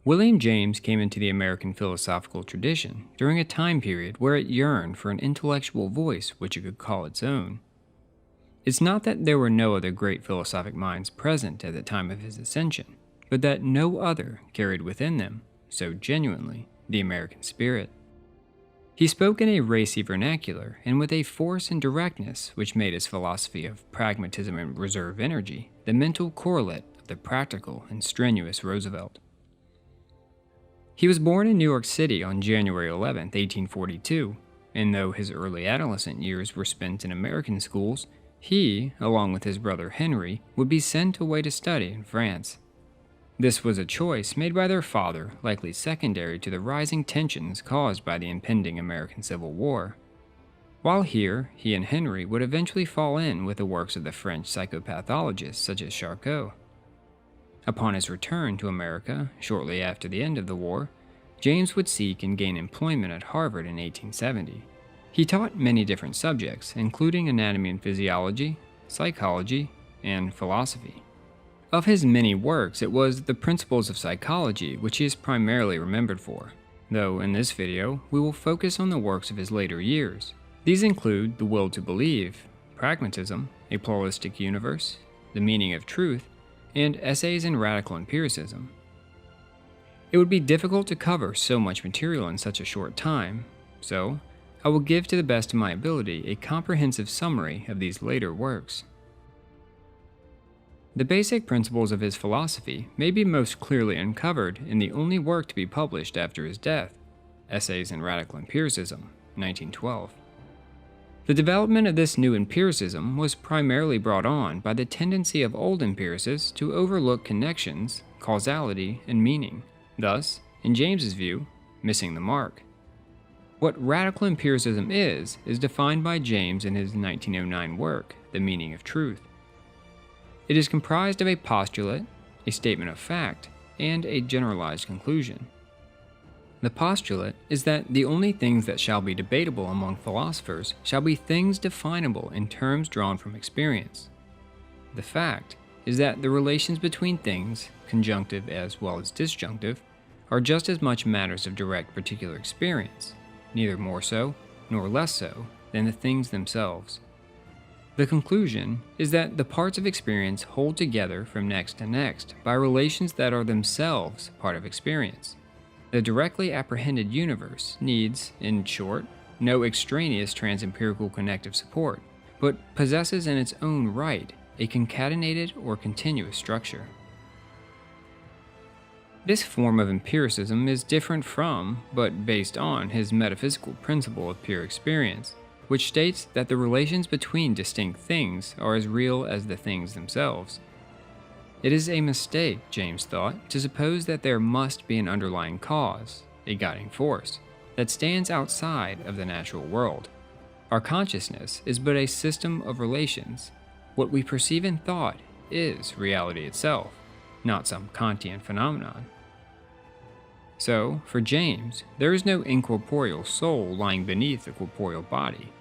William James came into the American philosophical tradition during a time period where it yearned for an intellectual voice which it could call its own. It's not that there were no other great philosophic minds present at the time of his ascension, but that no other carried within them, so genuinely, the American spirit. He spoke in a racy vernacular and with a force and directness which made his philosophy of pragmatism and reserve energy the mental correlate of the practical and strenuous Roosevelt. He was born in New York City on January 11, 1842, and though his early adolescent years were spent in American schools, he, along with his brother Henry, would be sent away to study in France. This was a choice made by their father, likely secondary to the rising tensions caused by the impending American Civil War. While here, he and Henry would eventually fall in with the works of the French psychopathologists such as Charcot. Upon his return to America, shortly after the end of the war, James would seek and gain employment at Harvard in 1870. He taught many different subjects, including anatomy and physiology, psychology, and philosophy. Of his many works, it was the Principles of Psychology which he is primarily remembered for, though in this video we will focus on the works of his later years. These include The Will to Believe, Pragmatism, A Pluralistic Universe, The Meaning of Truth, and Essays in Radical Empiricism. It would be difficult to cover so much material in such a short time, so I will give to the best of my ability a comprehensive summary of these later works. The basic principles of his philosophy may be most clearly uncovered in the only work to be published after his death, Essays in Radical Empiricism, 1912. The development of this new empiricism was primarily brought on by the tendency of old empiricists to overlook connections, causality, and meaning, thus, in James's view, missing the mark. What radical empiricism is defined by James in his 1909 work, The Meaning of Truth. It is comprised of a postulate, a statement of fact, and a generalized conclusion. The postulate is that the only things that shall be debatable among philosophers shall be things definable in terms drawn from experience. The fact is that the relations between things, conjunctive as well as disjunctive, are just as much matters of direct particular experience, neither more so nor less so than the things themselves. The conclusion is that the parts of experience hold together from next to next by relations that are themselves part of experience. The directly apprehended universe needs, in short, no extraneous transempirical connective support, but possesses in its own right a concatenated or continuous structure. This form of empiricism is different from, but based on, his metaphysical principle of pure experience, which states that the relations between distinct things are as real as the things themselves. It is a mistake, James thought, to suppose that there must be an underlying cause, a guiding force, that stands outside of the natural world. Our consciousness is but a system of relations. What we perceive in thought is reality itself, not some Kantian phenomenon. So, for James, there is no incorporeal soul lying beneath the corporeal body.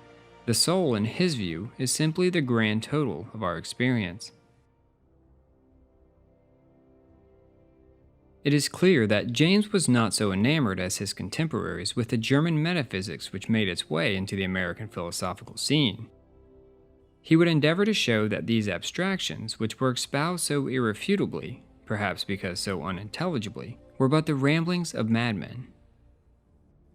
The soul, in his view, is simply the grand total of our experience. It is clear that James was not so enamored as his contemporaries with the German metaphysics which made its way into the American philosophical scene. He would endeavor to show that these abstractions, which were espoused so irrefutably, perhaps because so unintelligibly, were but the ramblings of madmen.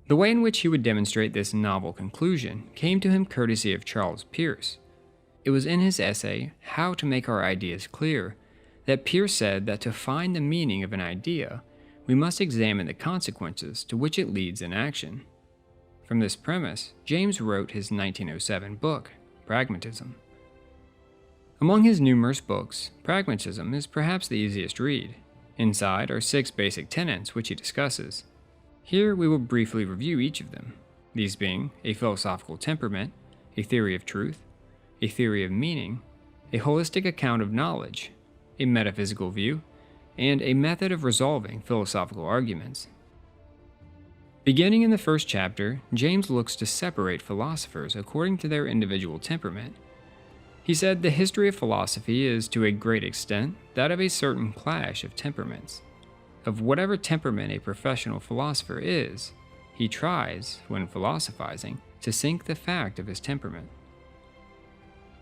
The way in which he would demonstrate this novel conclusion came to him courtesy of Charles Peirce. It was in his essay, How to Make Our Ideas Clear, that Peirce said that to find the meaning of an idea, we must examine the consequences to which it leads in action. From this premise, James wrote his 1907 book, Pragmatism. Among his numerous books, Pragmatism is perhaps the easiest read. Inside are 6 basic tenets which he discusses. Here we will briefly review each of them, these being a philosophical temperament, a theory of truth, a theory of meaning, a holistic account of knowledge, a metaphysical view, and a method of resolving philosophical arguments. Beginning in the first chapter, James looks to separate philosophers according to their individual temperament. He said the history of philosophy is to a great extent that of a certain clash of temperaments. of whatever temperament a professional philosopher is, he tries, when philosophizing, to sink the fact of his temperament.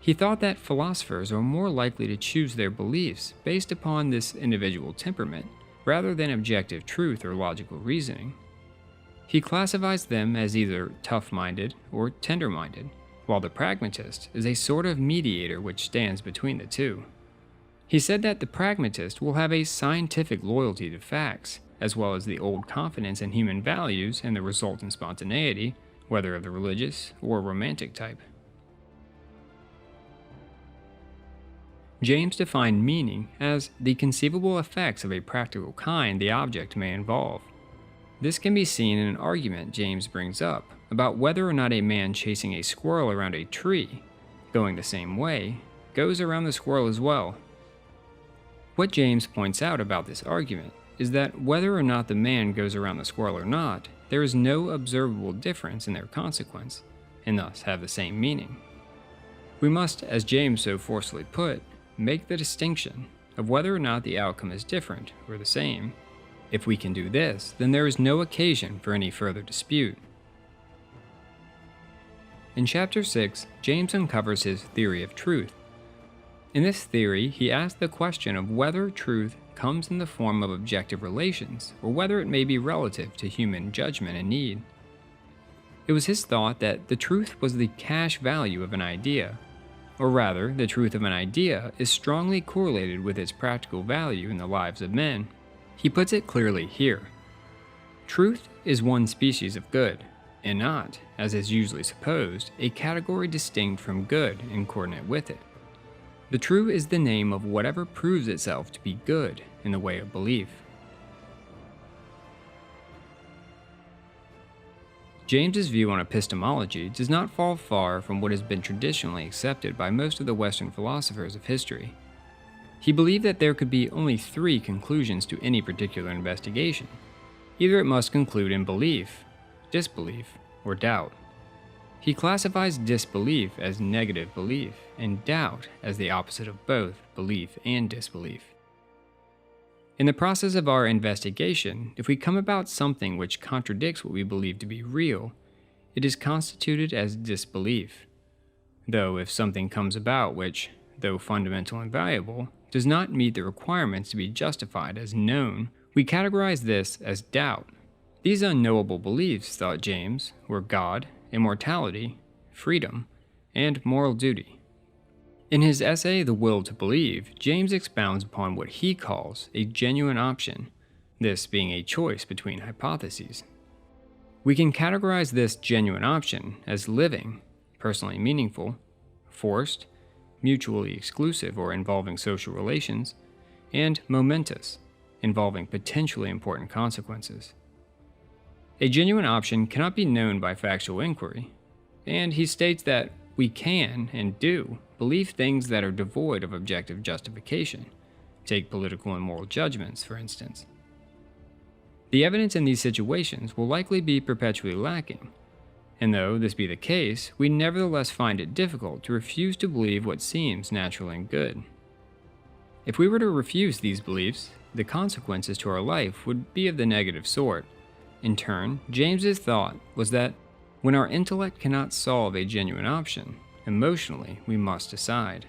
He thought that philosophers are more likely to choose their beliefs based upon this individual temperament rather than objective truth or logical reasoning. He classifies them as either tough-minded or tender-minded, while the pragmatist is a sort of mediator which stands between the two. He said that the pragmatist will have a scientific loyalty to facts, as well as the old confidence in human values and the resultant spontaneity, whether of the religious or romantic type. James defined meaning as the conceivable effects of a practical kind the object may involve. This can be seen in an argument James brings up about whether or not a man chasing a squirrel around a tree, going the same way, goes around the squirrel as well. What James points out about this argument is that whether or not the man goes around the squirrel or not, there is no observable difference in their consequence, and thus have the same meaning. We must, as James so forcefully put, make the distinction of whether or not the outcome is different or the same. If we can do this, then there is no occasion for any further dispute. In Chapter 6, James uncovers his theory of truth. In this theory, he asks the question of whether truth comes in the form of objective relations or whether it may be relative to human judgment and need. It was his thought that the truth was the cash value of an idea, or rather, the truth of an idea is strongly correlated with its practical value in the lives of men. He puts it clearly here. Truth is one species of good, and not, as is usually supposed, a category distinct from good and coordinate with it. The true is the name of whatever proves itself to be good in the way of belief. James's view on epistemology does not fall far from what has been traditionally accepted by most of the Western philosophers of history. He believed that there could be only three conclusions to any particular investigation. Either it must conclude in belief, disbelief, or doubt. He classifies disbelief as negative belief and doubt as the opposite of both belief and disbelief. In the process of our investigation, if we come about something which contradicts what we believe to be real, it is constituted as disbelief. Though if something comes about which, though fundamental and valuable, does not meet the requirements to be justified as known, we categorize this as doubt. These unknowable beliefs, thought James, were God, immortality, freedom, and moral duty. In his essay, The Will to Believe, James expounds upon what he calls a genuine option, this being a choice between hypotheses. We can categorize this genuine option as living, personally meaningful, forced, mutually exclusive or involving social relations, and momentous, involving potentially important consequences. A genuine option cannot be known by factual inquiry, and he states that we can, and do, believe things that are devoid of objective justification. Take political and moral judgments, for instance. The evidence in these situations will likely be perpetually lacking, and though this be the case, we nevertheless find it difficult to refuse to believe what seems natural and good. If we were to refuse these beliefs, the consequences to our life would be of the negative sort. In turn, James's thought was that when our intellect cannot solve a genuine option, emotionally we must decide.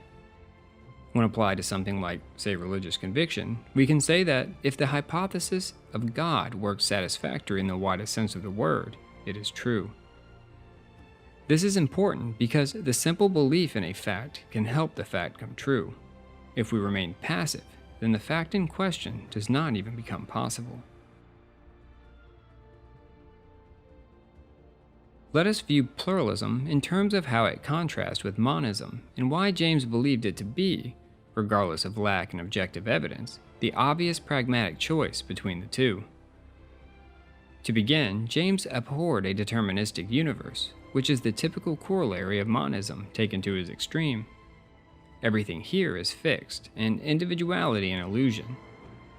When applied to something like, say, religious conviction, we can say that if the hypothesis of God works satisfactory in the widest sense of the word, it is true. This is important because the simple belief in a fact can help the fact come true. If we remain passive, then the fact in question does not even become possible. Let us view pluralism in terms of how it contrasts with monism and why James believed it to be, regardless of lack in objective evidence, the obvious pragmatic choice between the two. To begin, James abhorred a deterministic universe, which is the typical corollary of monism taken to its extreme. Everything here is fixed, and individuality an illusion.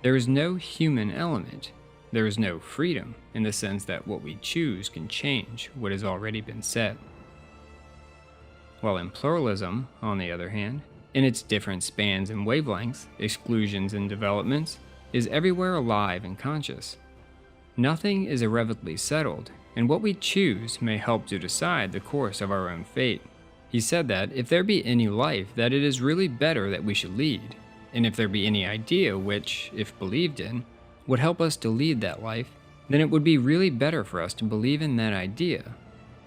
There is no human element. There is no freedom in the sense that what we choose can change what has already been set. While in pluralism, on the other hand, in its different spans and wavelengths, exclusions and developments, is everywhere alive and conscious. Nothing is irrevocably settled, and what we choose may help to decide the course of our own fate. He said that if there be any life, that it is really better that we should lead, and if there be any idea which, if believed in, would help us to lead that life, then it would be really better for us to believe in that idea,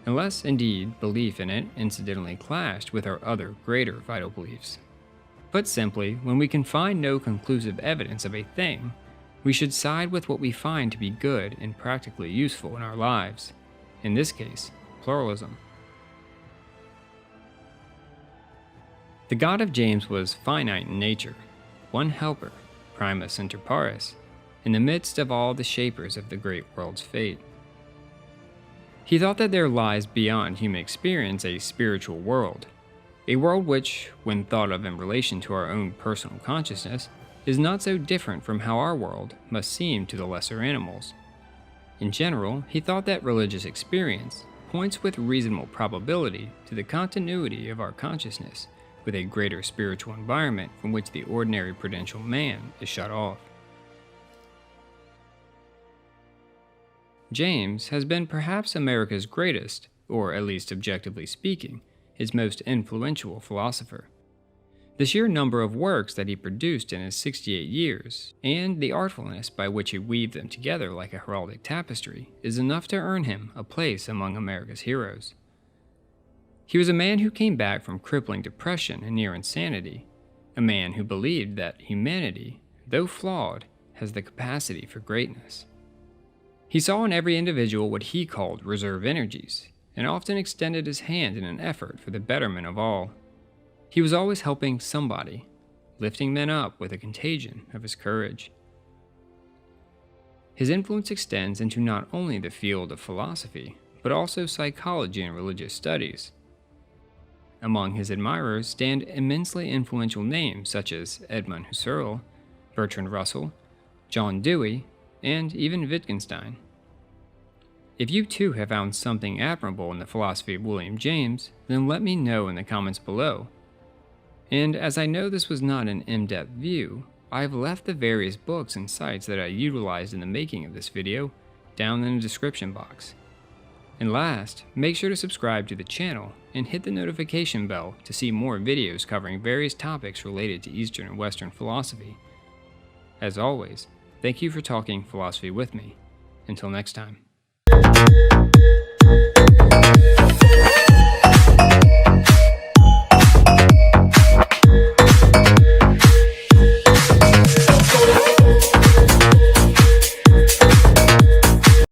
unless indeed belief in it incidentally clashed with our other greater vital beliefs. Put simply, when we can find no conclusive evidence of a thing, we should side with what we find to be good and practically useful in our lives. In this case, pluralism. The God of James was finite in nature, one helper, primus inter pares, in the midst of all the shapers of the great world's fate. He thought that there lies beyond human experience a spiritual world, a world which, when thought of in relation to our own personal consciousness, is not so different from how our world must seem to the lesser animals. In general, he thought that religious experience points with reasonable probability to the continuity of our consciousness with a greater spiritual environment from which the ordinary prudential man is shut off. James has been perhaps America's greatest, or at least objectively speaking, his most influential philosopher. The sheer number of works that he produced in his 68 years, and the artfulness by which he weaved them together like a heraldic tapestry, is enough to earn him a place among America's heroes. He was a man who came back from crippling depression and near insanity, a man who believed that humanity, though flawed, has the capacity for greatness. He saw in every individual what he called reserve energies, and often extended his hand in an effort for the betterment of all. He was always helping somebody, lifting men up with a contagion of his courage. His influence extends into not only the field of philosophy, but also psychology and religious studies. Among his admirers stand immensely influential names such as Edmund Husserl, Bertrand Russell, John Dewey, and even Wittgenstein. If you too have found something admirable in the philosophy of William James, then let me know in the comments below. And as I know this was not an in-depth view, I have left the various books and sites that I utilized in the making of this video down in the description box. And last, make sure to subscribe to the channel and hit the notification bell to see more videos covering various topics related to Eastern and Western philosophy. As always, thank you for talking philosophy with me. Until next time.